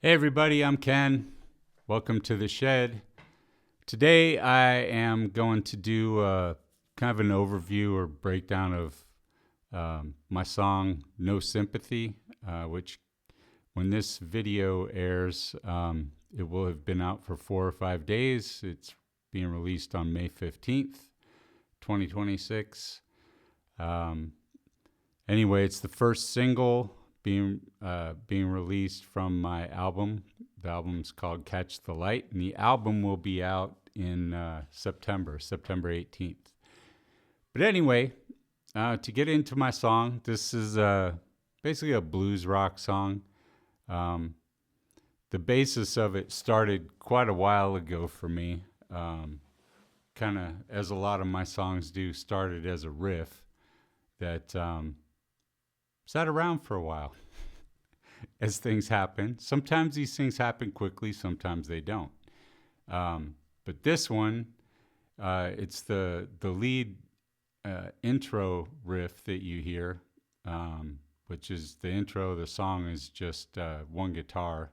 Hey everybody, I'm Ken. Welcome to the shed. Today I am going to do kind of an overview or breakdown of my song No Sympathy, which when this video airs, it will have been out for 4 or 5 days. It's being released on May 15th, 2026. Um, anyway, it's the first single being released from my album. The album's called Catch the Light, and the album will be out in September 18th. But anyway, to get into my song, this is basically a blues rock song. Um, the basis of it started quite a while ago for me. Kind of, as a lot of my songs do, started as a riff that sat around for a while. As things happen. Sometimes these things happen quickly, sometimes they don't. But this one, it's the lead intro riff that you hear, which is the intro. The song is just one guitar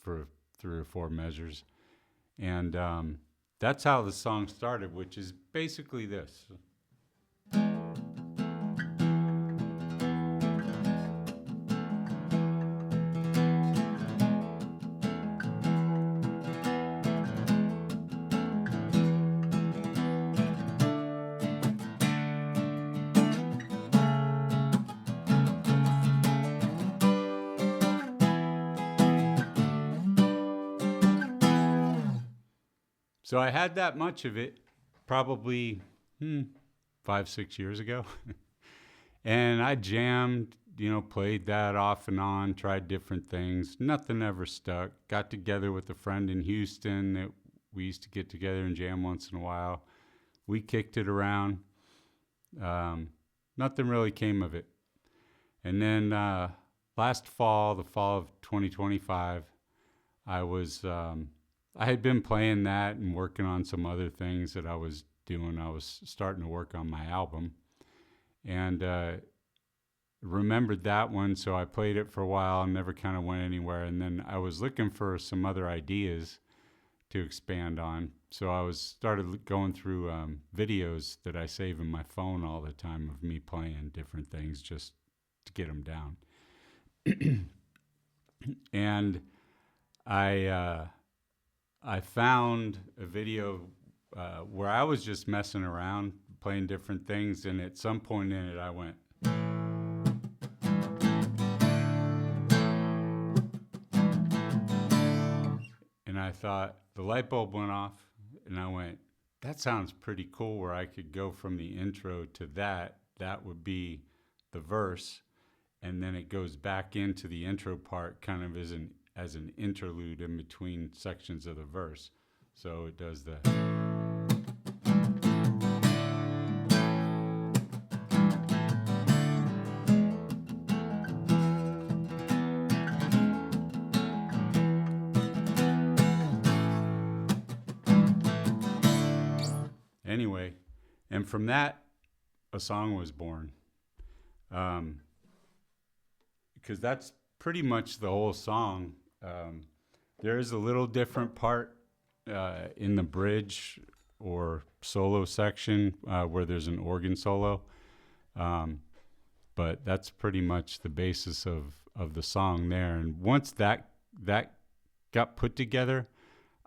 for 3 or 4 measures. And that's how the song started, which is basically this. So I had that much of it probably 5, 6 years ago. And I jammed, played that off and on, tried different things. Nothing ever stuck. Got together with a friend in Houston that we used to get together and jam once in a while. We kicked it around. Nothing really came of it. And then last fall, the fall of 2025, I had been playing that and working on some other things that I was doing. I was starting to work on my album and remembered that one. So I played it for a while and never kind of went anywhere. And then I was looking for some other ideas to expand on. So I started going through videos that I save in my phone all the time of me playing different things just to get them down. And I found a video where I was just messing around, playing different things, and at some point in it, I went. And I thought, the light bulb went off, and I went, that sounds pretty cool where I could go from the intro to that. That would be the verse, and then it goes back into the intro part kind of as an interlude in between sections of the verse. So it does the. Anyway, and from that, a song was born. Because that's pretty much the whole song. There is a little different part in the bridge or solo section where there's an organ solo. But that's pretty much the basis of the song there. And once that got put together,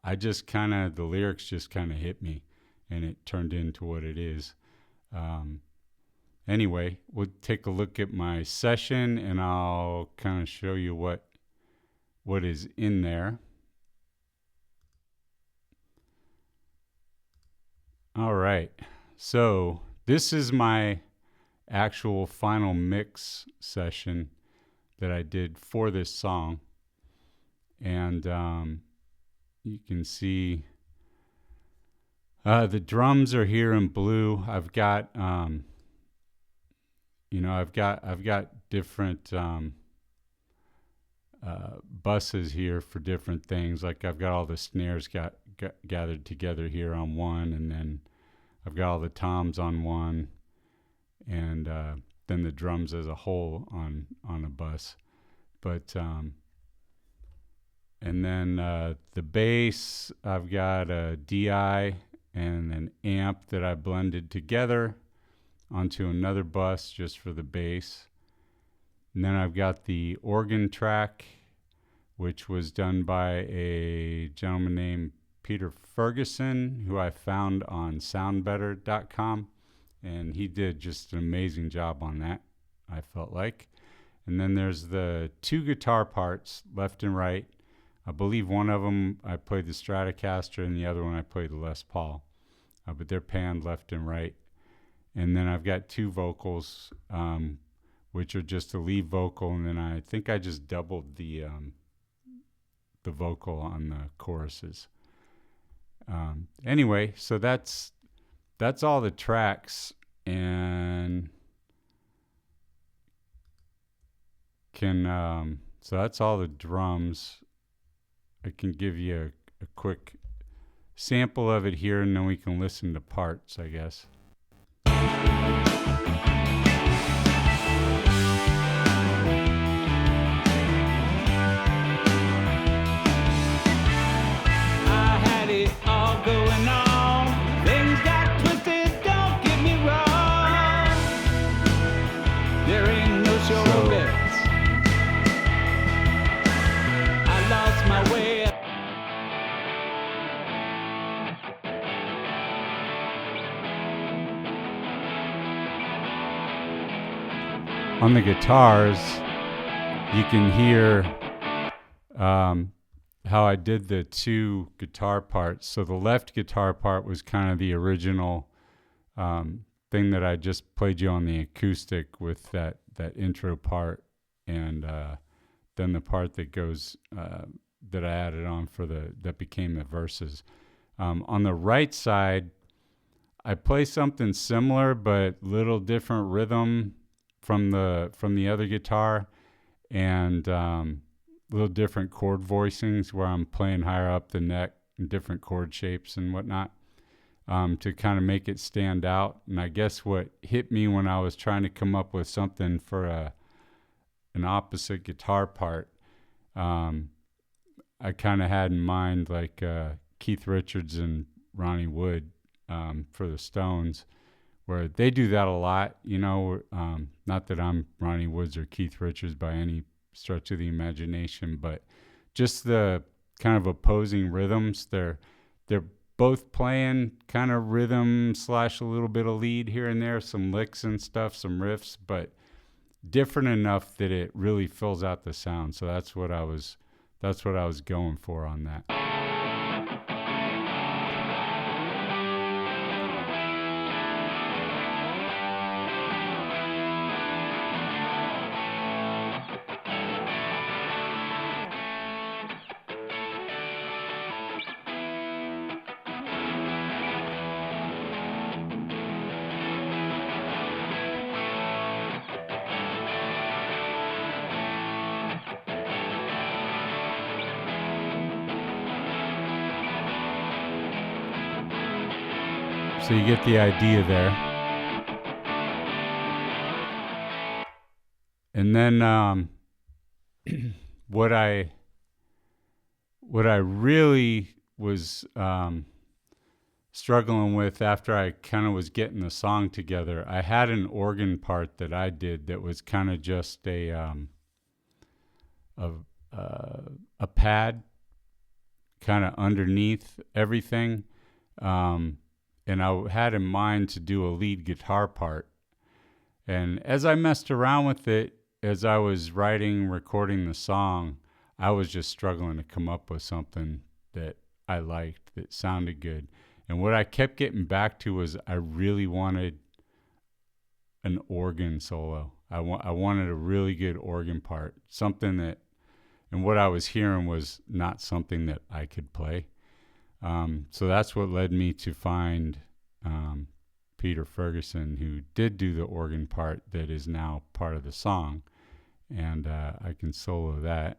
the lyrics just kind of hit me and it turned into what it is. Anyway, we'll take a look at my session and I'll kind of show you what is in there. All right. So this is my actual final mix session that I did for this song. And you can see the drums are here in blue. I've got I've got different buses here for different things. Like I've got all the snares gathered together here on one, and then I've got all the toms on one, and then the drums as a whole on a bus. But And then the bass, I've got a DI and an amp that I blended together onto another bus just for the bass. And then I've got the organ track, which was done by a gentleman named Peter Ferguson, who I found on soundbetter.com. And he did just an amazing job on that, I felt like. And then there's the two guitar parts, left and right. I believe one of them I played the Stratocaster and the other one I played the Les Paul. But they're panned left and right. And then I've got two vocals, which are just a lead vocal, and then I think I just doubled the vocal on the choruses. Anyway, so that's all the tracks, and so that's all the drums. I can give you a quick sample of it here, and then we can listen to parts, I guess. On the guitars, you can hear how I did the two guitar parts. So the left guitar part was kind of the original thing that I just played you on the acoustic with that intro part, and then the part that goes that I added on for that became the verses. On the right side, I play something similar but little different rhythm from the other guitar, and little different chord voicings where I'm playing higher up the neck and different chord shapes and whatnot, to kind of make it stand out. And I guess what hit me when I was trying to come up with something for an opposite guitar part, I kind of had in mind like Keith Richards and Ronnie Wood for the Stones, where they do that a lot, not that I'm Ronnie Woods or Keith Richards by any stretch of the imagination, but just the kind of opposing rhythms. They're both playing kind of rhythm / a little bit of lead here and there, some licks and stuff, some riffs, but different enough that it really fills out the sound. So that's what I was going for on that. So you get the idea there. And then what I really was struggling with after I kind of was getting the song together, I had an organ part that I did that was kind of just a pad kind of underneath everything. And I had in mind to do a lead guitar part. And as I messed around with it, as I was recording the song, I was just struggling to come up with something that I liked, that sounded good. And what I kept getting back to was I really wanted an organ solo. I wanted a really good organ part, something that, and what I was hearing was not something that I could play. So that's what led me to find Peter Ferguson, who did do the organ part that is now part of the song, and I can solo that.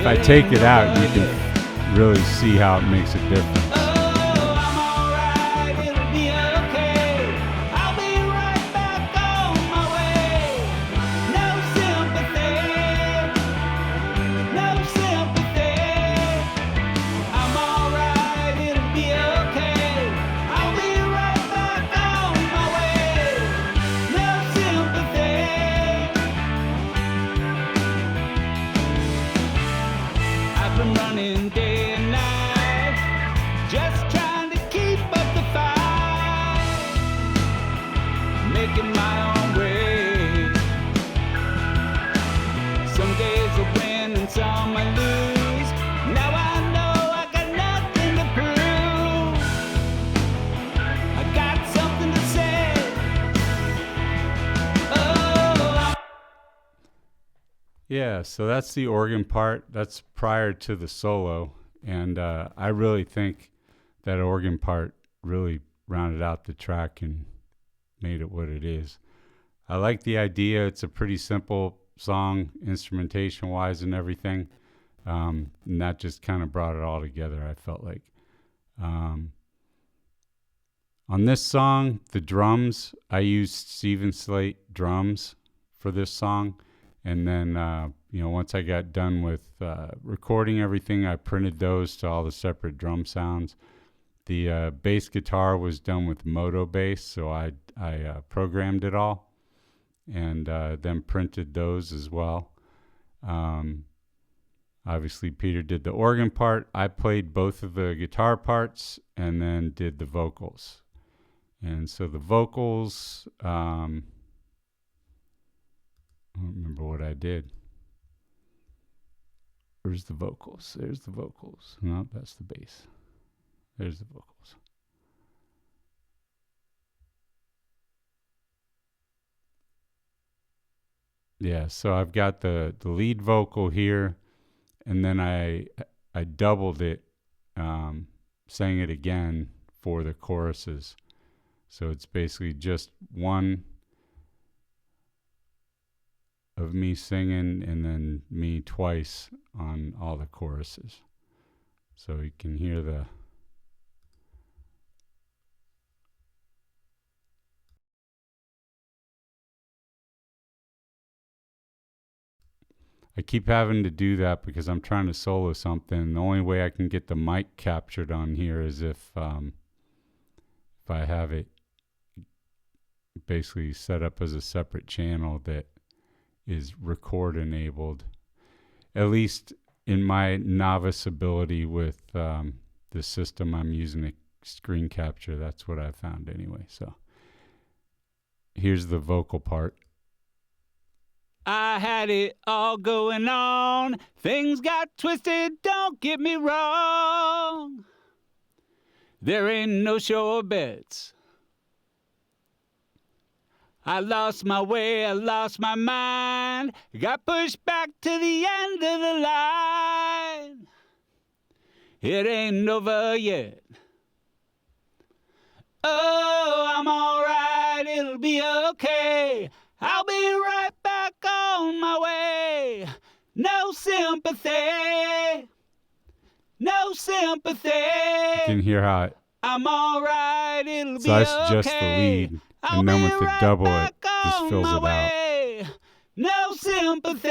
if I take it out, you can really see how it makes a difference. Running day and night, just trying to keep up the fight, making my own way. Some days I win and some I lose. Now I know I got nothing to prove. I got something to say. Oh, Yeah, so that's the organ part. That's prior to the solo. And I really think that organ part really rounded out the track and made it what it is. I like the idea. It's a pretty simple song, instrumentation-wise and everything. And that just kind of brought it all together, I felt like. On this song, the drums, I used Steven Slate drums for this song. And then, once I got done with recording everything, I printed those to all the separate drum sounds. The bass guitar was done with Moto Bass, so I programmed it all and then printed those as well. Obviously, Peter did the organ part. I played both of the guitar parts and then did the vocals. And so the vocals... I don't remember what I did. Where's the vocals? There's the vocals. No, that's the bass. There's the vocals. Yeah, so I've got the lead vocal here, and then I doubled it, sang it again for the choruses. So it's basically just one of me singing and then me twice on all the choruses. So you can hear the... I keep having to do that because I'm trying to solo something. The only way I can get the mic captured on here is if I have it basically set up as a separate channel that is record enabled, at least in my novice ability with the system I'm using to screen capture. That's what I found anyway. So here's the vocal part. I had it all going on. Things got twisted, don't get me wrong. There ain't no sure bets. I lost my way, I lost my mind. Got pushed back to the end of the line. It ain't over yet. Oh, I'm alright, it'll be okay. I'll be right back on my way. No sympathy. No sympathy. You can hear how I'm alright, it'll so be that's okay. just the lead, I'll and then with the right double it just on fills my it out. way. No sympathy.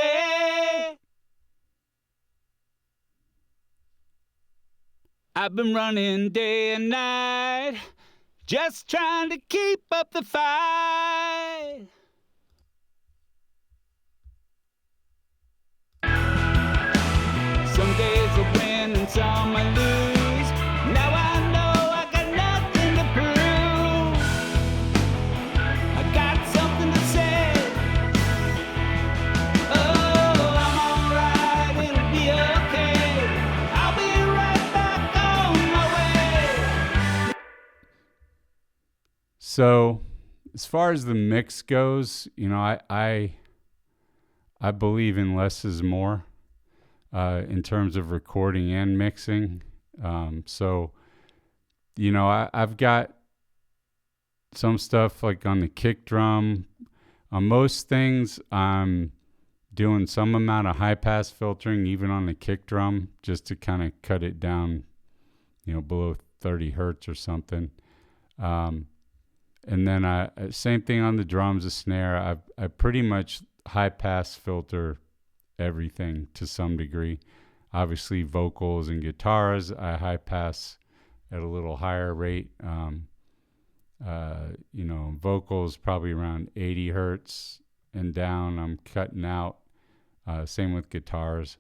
I've been running day and night, just trying to keep up the fight. Some days I win and some I lose. Now I know I got nothing to prove. I got something to say. Oh, I'm alright, it'll be okay. I'll be right back on my way. So as far as the mix goes, I believe in less is more. In terms of recording and mixing. I've got some stuff like on the kick drum. On most things, I'm doing some amount of high pass filtering, even on the kick drum, just to kind of cut it down, below 30 hertz or something. And then same thing on the drums, the snare. I pretty much high pass filter everything to some degree. Obviously, vocals and guitars, I high pass at a little higher rate. Vocals probably around 80 hertz and down. I'm cutting out. Same with guitars,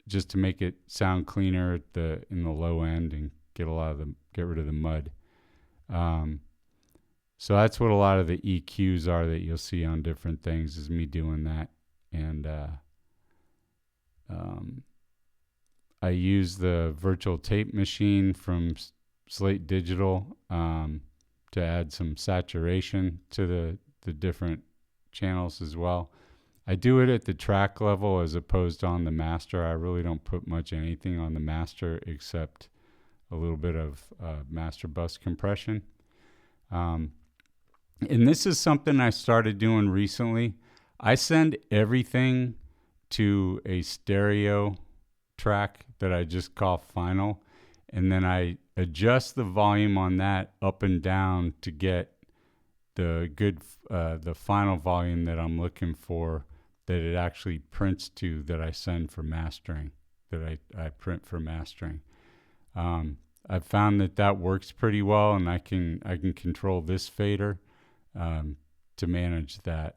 just to make it sound cleaner in the low end and get rid of the mud. So that's what a lot of the EQs are that you'll see on different things, is me doing that. And I use the virtual tape machine from Slate Digital to add some saturation to the different channels as well. I do it at the track level as opposed to on the master. I really don't put much anything on the master except a little bit of master bus compression. And this is something I started doing recently. I send everything to a stereo track that I just call final, and then I adjust the volume on that up and down to get the final volume that I'm looking for, that it actually prints to, that I send for mastering, that I print for mastering. I've found that works pretty well, and I can control this fader to manage that.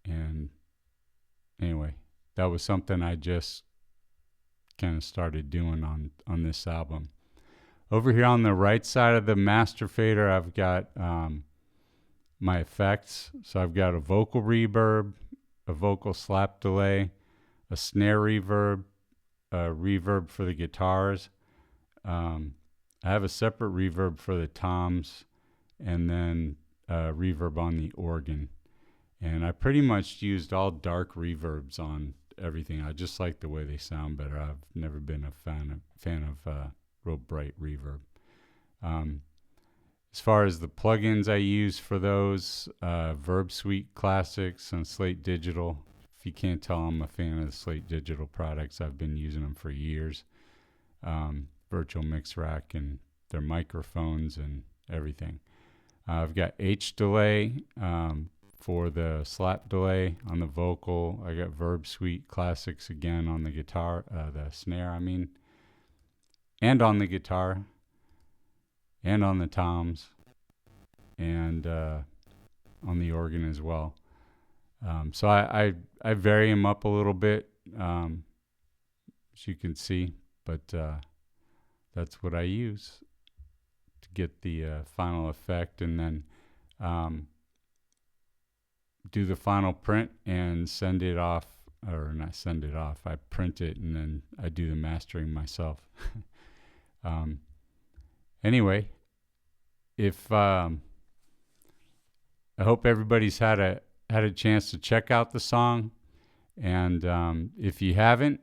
And anyway, that was something I just kind of started doing on this album. Over here on the right side of the master fader, I've got my effects. So I've got a vocal reverb, a vocal slap delay, a snare reverb, a reverb for the guitars. I have a separate reverb for the toms, and then a reverb on the organ. And I pretty much used all dark reverbs on everything. I just like the way they sound better. I've never been a fan of real bright reverb. As far as the plugins I use for those, Verb Suite Classics and Slate Digital. If you can't tell, I'm a fan of the Slate Digital products. I've been using them for years. Virtual Mix Rack and their microphones and everything. I've got H delay for the slap delay on the vocal. I got Verb Suite Classics again on the guitar, the snare, and on the guitar, and on the toms, and on the organ as well. So I vary them up a little bit, as you can see, but that's what I use to get the final effect, and then do the final print and send it off, or not send it off. I print it and then I do the mastering myself. Anyway, I hope everybody's had a chance to check out the song, and if you haven't,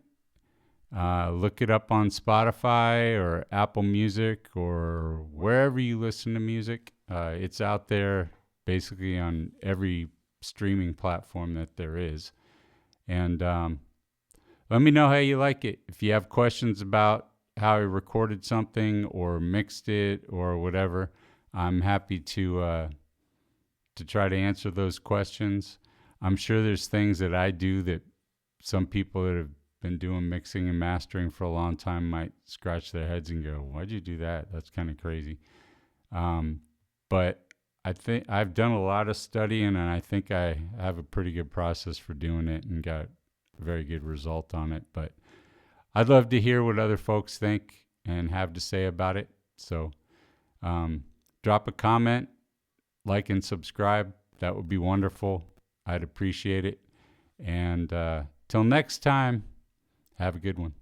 look it up on Spotify or Apple Music or wherever you listen to music. It's out there basically on every streaming platform that there is. And let me know how you like it. If you have questions about how I recorded something or mixed it or whatever, I'm happy to try to answer those questions. I'm sure there's things that I do that some people that have been doing mixing and mastering for a long time might scratch their heads and go, "Why'd you do that? That's kind of crazy." But I think I've done a lot of studying, and I think I have a pretty good process for doing it and got a very good result on it. But I'd love to hear what other folks think and have to say about it. So drop a comment, like and subscribe. That would be wonderful. I'd appreciate it. And till next time, have a good one.